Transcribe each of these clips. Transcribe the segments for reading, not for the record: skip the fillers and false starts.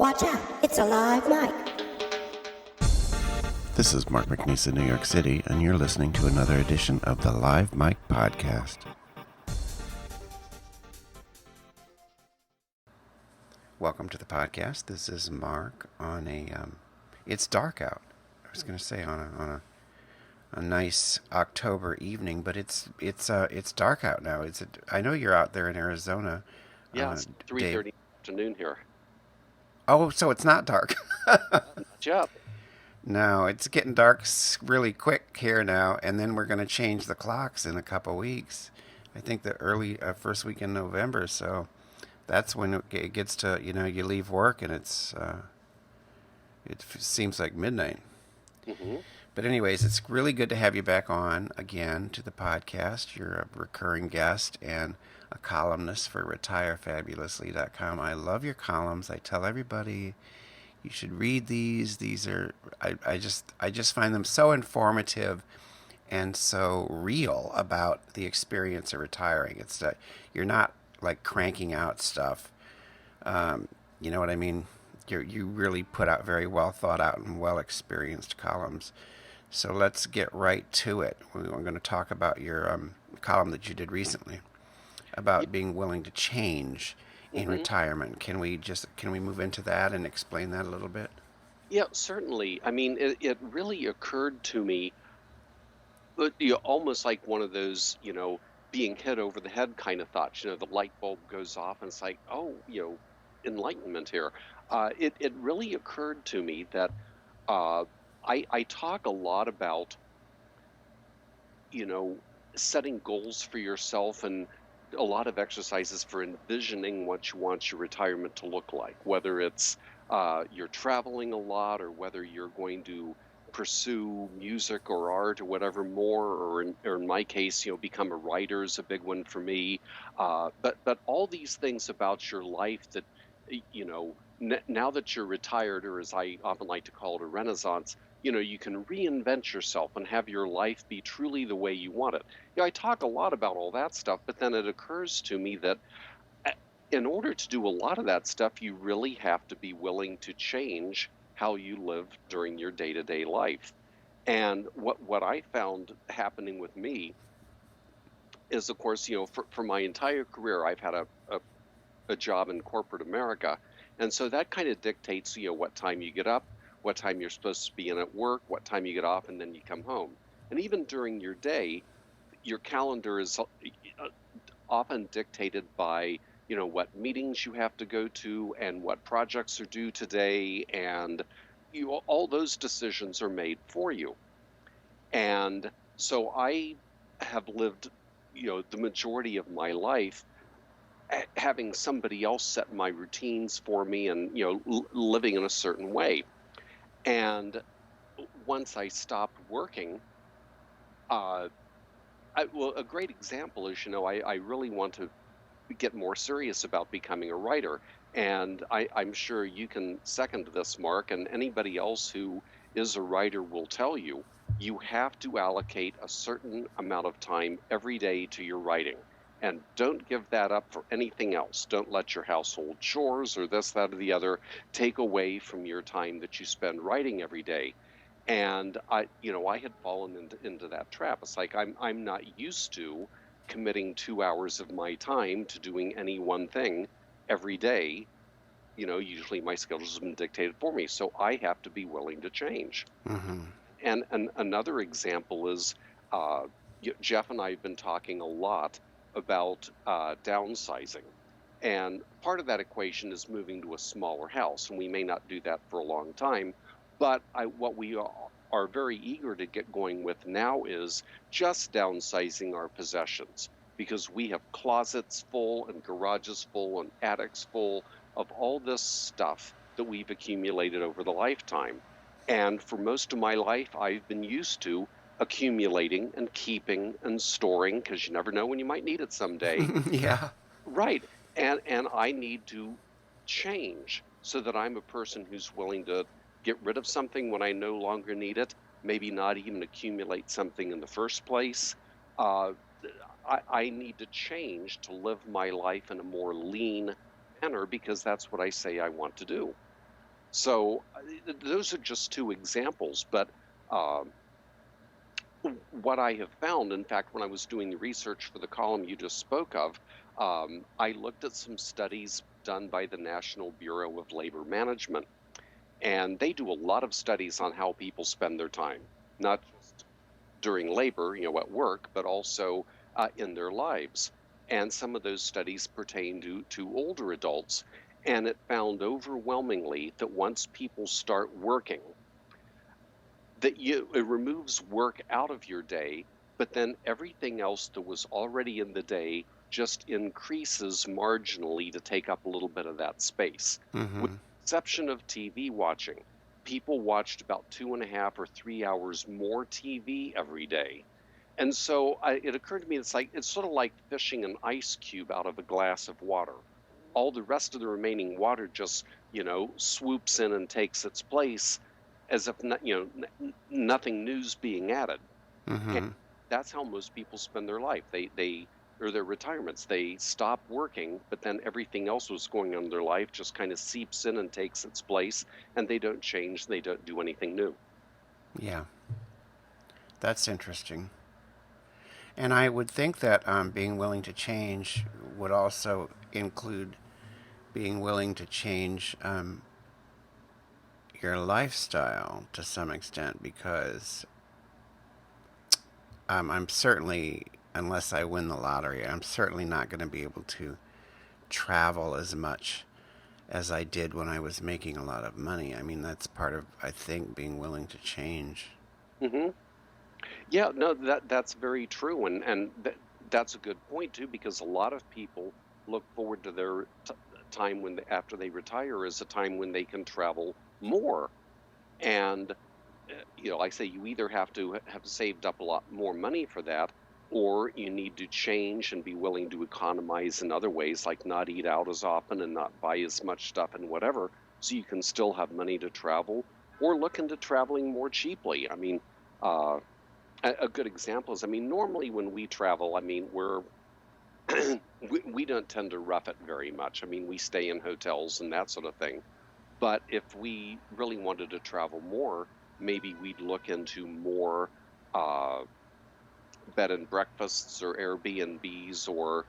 Watch out, it's a live mic. This is Mark McNeese in New York City, and you're listening to another edition of the Live Mic Podcast. Welcome to the podcast. This is Mark on it's dark out. I was going to say on a nice October evening, but it's dark out now. I know you're out there in Arizona. Yeah, it's 3:30 afternoon here. Oh, so it's not dark. Yep. No, it's getting dark really quick here now, and then we're going to change the clocks in a couple weeks. I think the early first week in November, so that's when it gets to, you leave work and it seems like midnight. Mm-hmm. But anyways, it's really good to have you back on again to the podcast. You're a recurring guest and a columnist for retirefabulously.com. I love your columns. I tell everybody you should read these. These are I just find them so informative and so real about the experience of retiring. It's that you're not like cranking out stuff. You know what I mean? You really put out very well thought out and well experienced columns. So let's get right to it. We're going to talk about your column that you did recently about being willing to change in retirement. Can we move into that and explain that a little bit? Yeah, certainly. I mean, it really occurred to me, but almost like one of those, being hit over the head kind of thoughts. The light bulb goes off and it's like, oh, enlightenment here. It really occurred to me that I talk a lot about, setting goals for yourself and a lot of exercises for envisioning what you want your retirement to look like, whether it's you're traveling a lot or whether you're going to pursue music or art or whatever more, or in my case, become a writer is a big one for me. But all these things about your life that, now that you're retired, or as I often like to call it, a renaissance, you can reinvent yourself and have your life be truly the way you want it. I talk a lot about all that stuff, but then it occurs to me that in order to do a lot of that stuff, you really have to be willing to change how you live during your day-to-day life. And what I found happening with me is, of course, for my entire career, I've had a job in corporate America. And so that kind of dictates, what time you get up, what time you're supposed to be in at work, what time you get off, and then you come home. And even during your day, your calendar is often dictated by, what meetings you have to go to and what projects are due today. And all those decisions are made for you. And so I have lived, the majority of my life having somebody else set my routines for me and, living in a certain way. And once I stopped working, a great example is, I really want to get more serious about becoming a writer. And I'm sure you can second this, Mark, and anybody else who is a writer will tell you, you have to allocate a certain amount of time every day to your writing. And don't give that up for anything else. Don't let your household chores or this, that, or the other take away from your time that you spend writing every day. And I had fallen into that trap. It's like I'm not used to committing 2 hours of my time to doing any one thing every day. Usually my schedule has been dictated for me, so I have to be willing to change. Mm-hmm. And another example is Jeff and I have been talking a lot about downsizing. And part of that equation is moving to a smaller house, and we may not do that for a long time. But what we are very eager to get going with now is just downsizing our possessions, because we have closets full and garages full and attics full of all this stuff that we've accumulated over the lifetime. And for most of my life, I've been used to accumulating and keeping and storing, because you never know when you might need it someday. Yeah. Right. And I need to change so that I'm a person who's willing to get rid of something when I no longer need it, maybe not even accumulate something in the first place. I need to change to live my life in a more lean manner, because that's what I say I want to do. So those are just two examples, but um, what I have found, in fact, when I was doing the research for the column you just spoke of, I looked at some studies done by the National Bureau of Labor Management, and they do a lot of studies on how people spend their time, not just during labor, at work, but also in their lives. And some of those studies pertain to older adults. And it found overwhelmingly that once people start working, it removes work out of your day, but then everything else that was already in the day just increases marginally to take up a little bit of that space. With Mm-hmm. the exception of TV watching, people watched about 2.5 or 3 hours more TV every day. And so it occurred to me, it's sort of like fishing an ice cube out of a glass of water. All the rest of the remaining water just, swoops in and takes its place as if nothing new's being added. And Mm-hmm. that's how most people spend their life. They or their retirements. They stop working, but then everything else was going on in their life just kind of seeps in and takes its place, and they don't change. They don't do anything new. Yeah, that's interesting. And I would think that being willing to change would also include being willing to change your lifestyle to some extent, because I'm certainly, unless I win the lottery, I'm certainly not going to be able to travel as much as I did when I was making a lot of money. I mean, that's part of, I think, being willing to change. Hmm. Yeah, no, that's very true, and that's a good point too, because a lot of people look forward to their time after they retire as a time when they can travel more. And like I say, you either have to have saved up a lot more money for that, or you need to change and be willing to economize in other ways, like not eat out as often and not buy as much stuff and whatever, so you can still have money to travel, or look into traveling more cheaply. I mean, uh, a good example is, I mean, normally when we travel, I mean, we don't tend to rough it very much. I mean, we stay in hotels and that sort of thing. But if we really wanted to travel more, maybe we'd look into more uh, bed and breakfasts or Airbnbs, or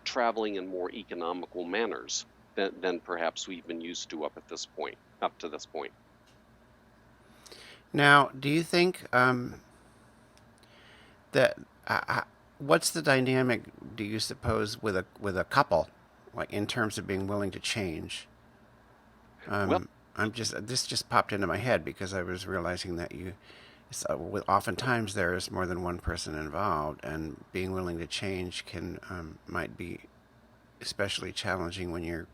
traveling in more economical manners than perhaps we've been used to up to this point. Now, do you think that what's the dynamic? Do you suppose with a couple, like in terms of being willing to change? Well, This just popped into my head because I was realizing that oftentimes there is more than one person involved, and being willing to change can might be especially challenging when you're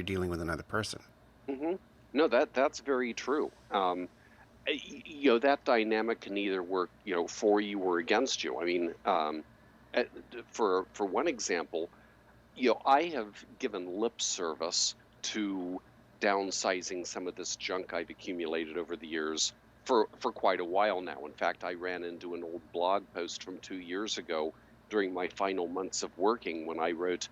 dealing with another person. hmm no, that's very true. That dynamic can either work, for you or against you. I mean, for one example, I have given lip service to downsizing some of this junk I've accumulated over the years for quite a while now. In fact, I ran into an old blog post from 2 years ago during my final months of working, when I wrote,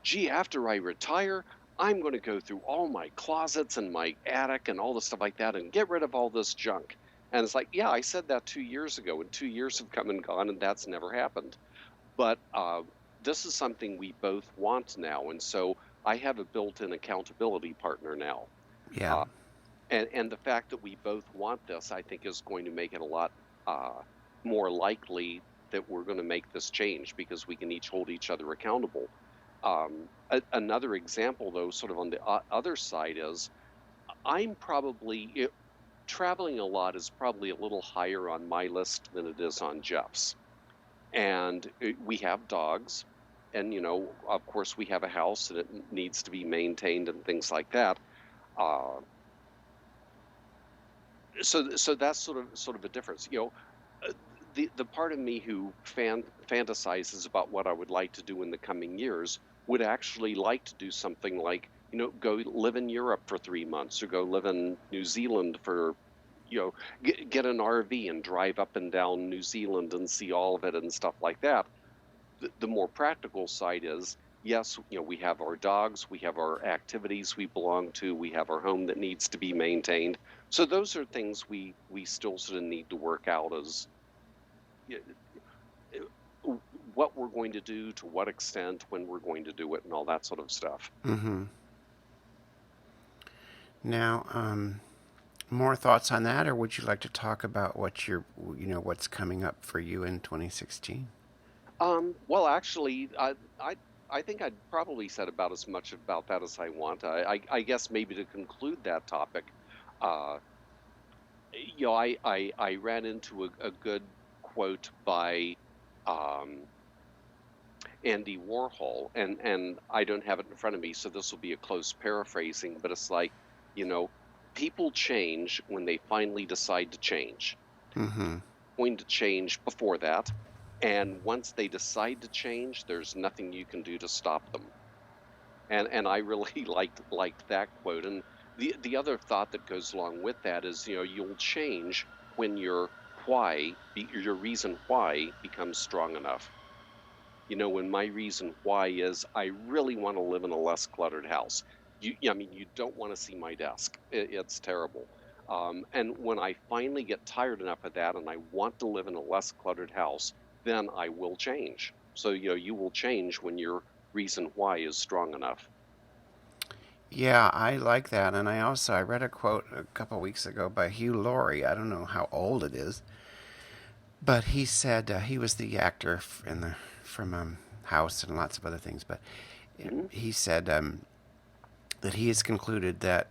gee, after I retire, I'm going to go through all my closets and my attic and all the stuff like that and get rid of all this junk. And it's like, yeah, I said that 2 years ago, and 2 years have come and gone, and that's never happened. But this is something we both want now. And so I have a built-in accountability partner now. Yeah. Uh, and the fact that we both want this, I think, is going to make it a lot more likely that we're going to make this change, because we can each hold each other accountable. Another example, though, sort of on the other side, is I'm probably traveling a lot is probably a little higher on my list than it is on Jeff's. And we have dogs, and of course we have a house, and it needs to be maintained and things like that. Uh, so that's sort of a difference. Uh, the part of me who fantasizes about what I would like to do in the coming years would actually like to do something like, go live in Europe for 3 months, or go live in New Zealand for, get an RV and drive up and down New Zealand and see all of it and stuff like that. The more practical side is, yes, we have our dogs, we have our activities we belong to, we have our home that needs to be maintained. So those are things we still sort of need to work out as what we're going to do, to what extent, when we're going to do it, and all that sort of stuff. Mm-hmm. Now, more thoughts on that, or would you like to talk about what's coming up for you in 2016? Well, actually, I think I'd probably said about as much about that as I want. I guess maybe to conclude that topic, uh, I ran into a good quote by um, Andy Warhol, and I don't have it in front of me, so this will be a close paraphrasing, but it's like, you know, people change when they finally decide to change. Mm-hmm. Going to change before that, and once they decide to change, there's nothing you can do to stop them. And I really liked that quote. And the other thought that goes along with that is, you'll change when your reason why becomes strong enough. When my reason why is I really want to live in a less cluttered house. I mean, you don't want to see my desk. It's terrible. And when I finally get tired enough of that and I want to live in a less cluttered house, then I will change. So, you will change when your reason why is strong enough. Yeah, I like that, and I read a quote a couple weeks ago by Hugh Laurie. I don't know how old it is, but he said he was the actor from House and lots of other things. But Mhm. he said that he has concluded that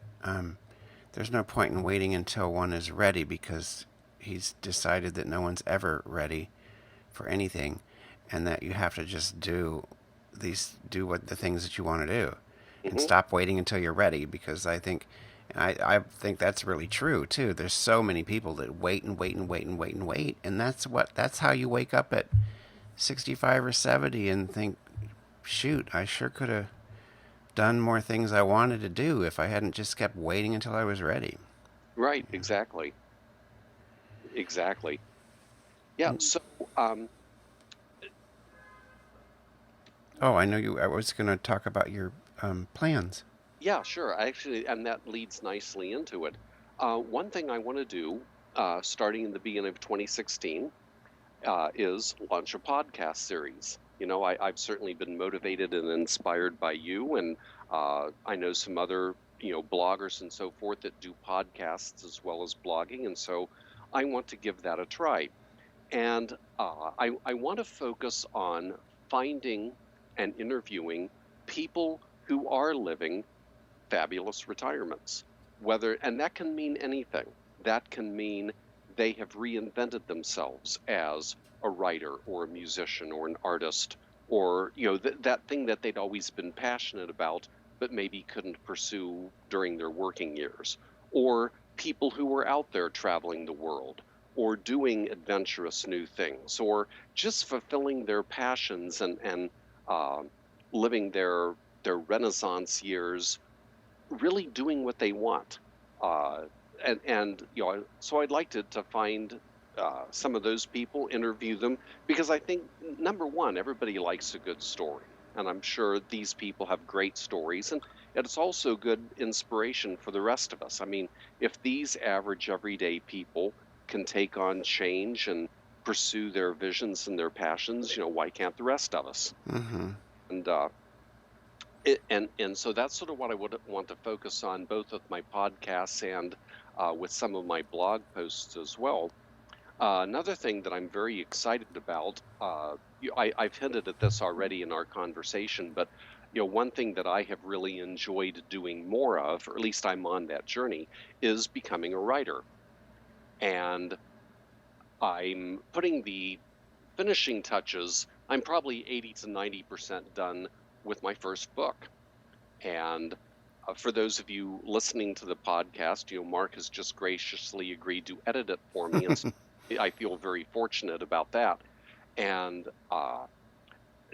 there's no point in waiting until one is ready, because he's decided that no one's ever ready for anything, and that you have to just do what the things that you want to do, and Mhm. stop waiting until you're ready. Because I think that's really true too. There's so many people that wait and wait and wait and wait and wait, and that's how you wake up at 65 or 70 and think, shoot, I sure could have done more things I wanted to do if I hadn't just kept waiting until I was ready. Right, exactly. Exactly. Yeah, so um Oh, I know you. I was going to talk about your plans. yeah, sure. Actually, and that leads nicely into it. One thing I want to do, starting in the beginning of 2016, is launch a podcast series. I've certainly been motivated and inspired by you, and I know some other, bloggers and so forth that do podcasts as well as blogging, and so I want to give that a try. And I want to focus on finding and interviewing people who are living fabulous retirements. And that can mean anything. That can mean they have reinvented themselves as a writer or a musician or an artist, or that thing that they'd always been passionate about but maybe couldn't pursue during their working years, or people who were out there traveling the world or doing adventurous new things, or just fulfilling their passions and uh, living their Renaissance years, really doing what they want. Uh, and so I'd like to find some of those people, interview them, because I think, number one, everybody likes a good story, and I'm sure these people have great stories, and it's also good inspiration for the rest of us. I mean, if these average everyday people can take on change and pursue their visions and their passions, why can't the rest of us? Mm-hmm. And so that's sort of what I would want to focus on, both with my podcasts and with some of my blog posts as well. Another thing that I'm very excited about, I've hinted at this already in our conversation, but one thing that I have really enjoyed doing more of, or at least I'm on that journey, is becoming a writer. And I'm putting the finishing touches. I'm probably 80 to 90% done with my first book. And for those of you listening to the podcast, Mark has just graciously agreed to edit it for me, and so I feel very fortunate about that. And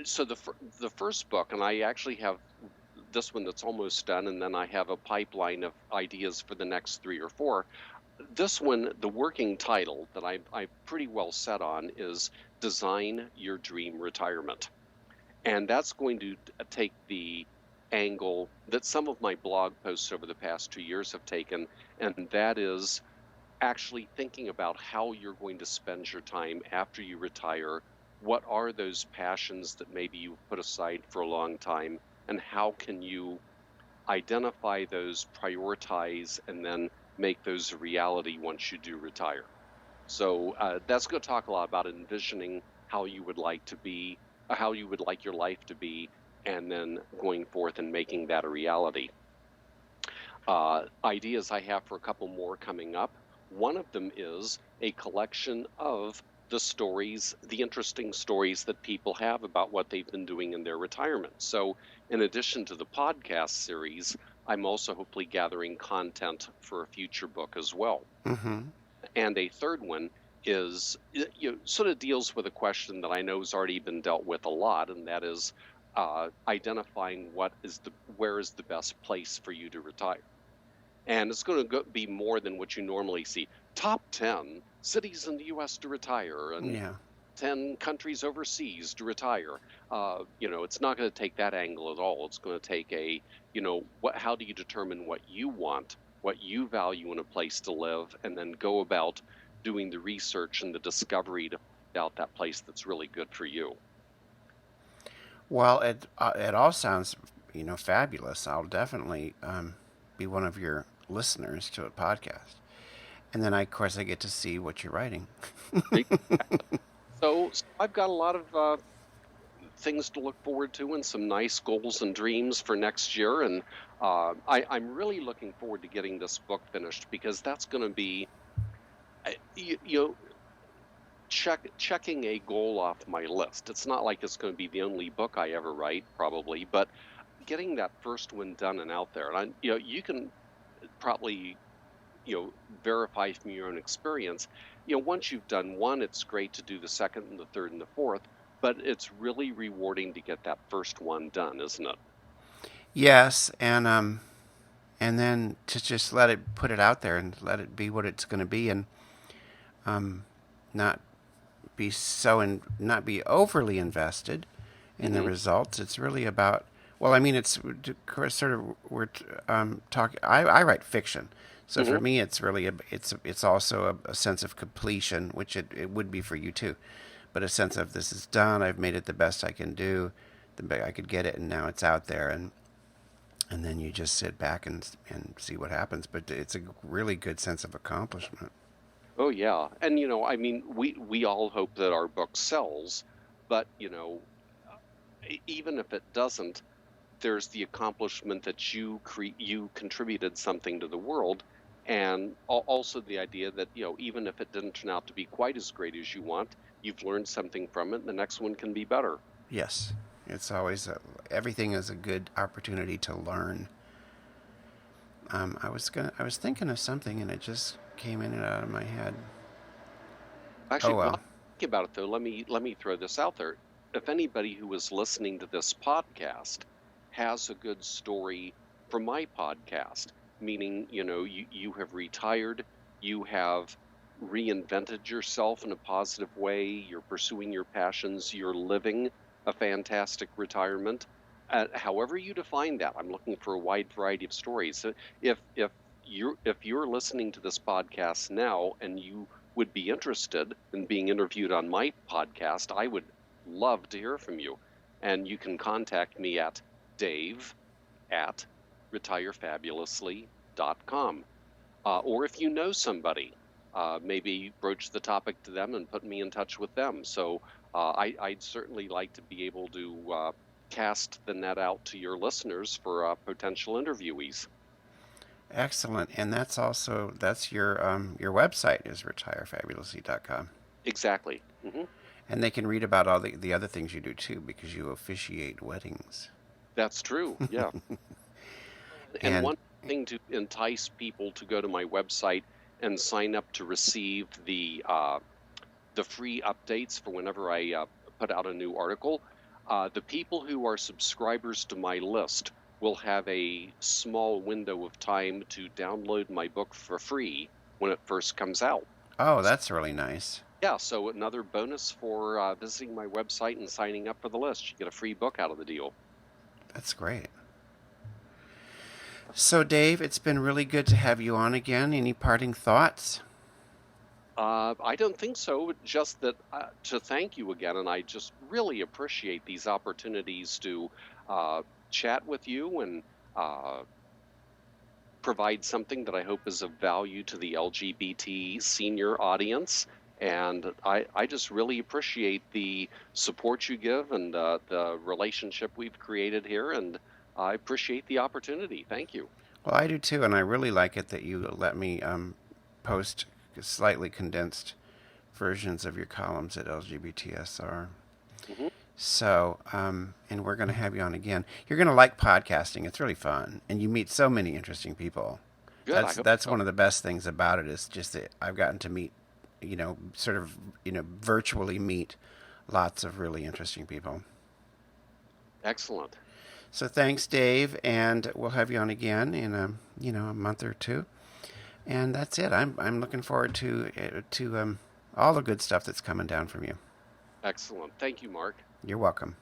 so the first book, and I actually have this one that's almost done, and then I have a pipeline of ideas for the next 3 or 4. This one, the working title that I pretty well set on is "Design Your Dream Retirement." And that's going to take the angle that some of my blog posts over the past 2 years have taken, and that is actually thinking about how you're going to spend your time after you retire. What are those passions that maybe you've put aside for a long time, and how can you identify those, prioritize, and then make those a reality once you do retire? So that's going to talk a lot about envisioning how you would like to be, how you would like your life to be, and then going forth and making that a reality. Ideas I have for a couple more coming up. One of them is a collection of the stories, the interesting stories that people have about what they've been doing in their retirement. So, in addition to the podcast series, I'm also hopefully gathering content for a future book as well. Mm-hmm. And a third one is, sort of deals with a question that I know has already been dealt with a lot, and that is identifying where is the best place for you to retire. And it's going to be more than what you normally see. Top 10 cities in the U.S. to retire, and 10 countries overseas to retire. It's not going to take that angle at all. It's going to take how do you determine what you want, what you value in a place to live, and then go about doing the research and the discovery to find out that place that's really good for you. Well, it all sounds, fabulous. I'll definitely be one of your listeners to a podcast, and then of course I get to see what you're writing. So I've got a lot of things to look forward to and some nice goals and dreams for next year, and I'm really looking forward to getting this book finished, because that's going to be checking a goal off my list. It's not like it's going to be the only book I ever write, probably, but getting that first one done and out there. And you can probably verify from your own experience. Once you've done one, it's great to do the second and the third and the fourth, but it's really rewarding to get that first one done, isn't it? Yes, and then to just put it out there and let it be what it's going to be, and not be overly invested in the results. It's really about, well, I mean, it's sort of, we're talking. I write fiction, so for me, it's really it's also a sense of completion, which it would be for you too, but a sense of, this is done. I've made it the best I can do, the best I could get it, and now it's out there, and then you just sit back and see what happens. But it's a really good sense of accomplishment. Oh yeah, and I mean, we all hope that our book sells, but even if it doesn't, there's the accomplishment that you contributed something to the world, and also the idea that even if it didn't turn out to be quite as great as you want, you've learned something from it, and the next one can be better. Yes, it's always everything is a good opportunity to learn. I was thinking of something, and it just came in and out of my head. Actually, while thinking about it though, let me throw this out there. If anybody who is listening to this podcast has a good story for my podcast, meaning you have retired, you have reinvented yourself in a positive way, you're pursuing your passions, you're living a fantastic retirement, however you define that. I'm looking for a wide variety of stories. So if you're listening to this podcast now and you would be interested in being interviewed on my podcast, I would love to hear from you. And you can contact me at dave@retirefabulously.com. Or if you know somebody, maybe broach the topic to them and put me in touch with them. So I'd certainly like to be able to cast the net out to your listeners for potential interviewees. Excellent. And that's your website is retirefabulously.com. Exactly. Mm-hmm. And they can read about all the other things you do too, because you officiate weddings. That's true. Yeah. and one thing to entice people to go to my website and sign up to receive the free updates for whenever I put out a new article. The people who are subscribers to my list will have a small window of time to download my book for free when it first comes out. Oh, that's really nice. Yeah, so another bonus for visiting my website and signing up for the list. You get a free book out of the deal. That's great. So, Dave, it's been really good to have you on again. Any parting thoughts? I don't think so, just that to thank you again. And I just really appreciate these opportunities to chat with you and uh, provide something that I hope is of value to the LGBT senior audience. And I just really appreciate the support you give and the relationship we've created here. And I appreciate the opportunity. Thank you. Well, I do too, and I really like it that you let me post slightly condensed versions of your columns at lgbtSr. Hmm. So, and we're going to have you on again. You're going to like podcasting. It's really fun, and you meet so many interesting people. Good. I hope That's so. one of the best things about it is just that I've gotten to meet, sort of, virtually meet lots of really interesting people. Excellent. So thanks, Dave, and we'll have you on again in a month or two. And that's it. I'm looking forward to all the good stuff that's coming down from you. Excellent. Thank you, Mark. You're welcome.